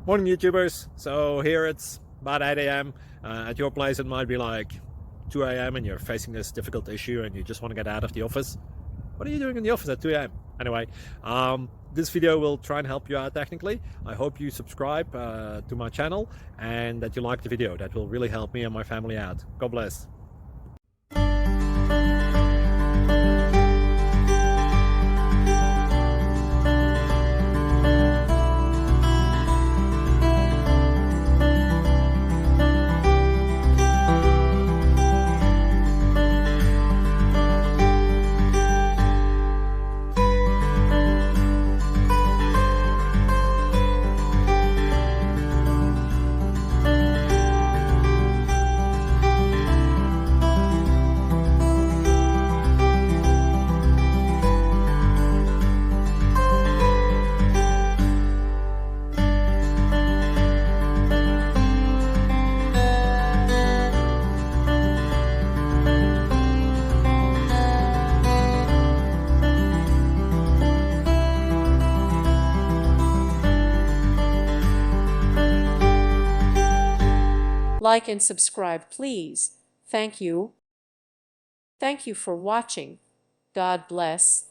Morning YouTubers. So here it's about 8 a.m. At your place it might be like 2 a.m. and you're facing this difficult issue and you just want to get out of the office. What are you doing in the office at 2 a.m.? Anyway, this video will try and help you out technically. I hope you subscribe to my channel and that you like the video. That will really help me and my family out. God bless. Like and subscribe, please. Thank you. Thank you for watching. God bless.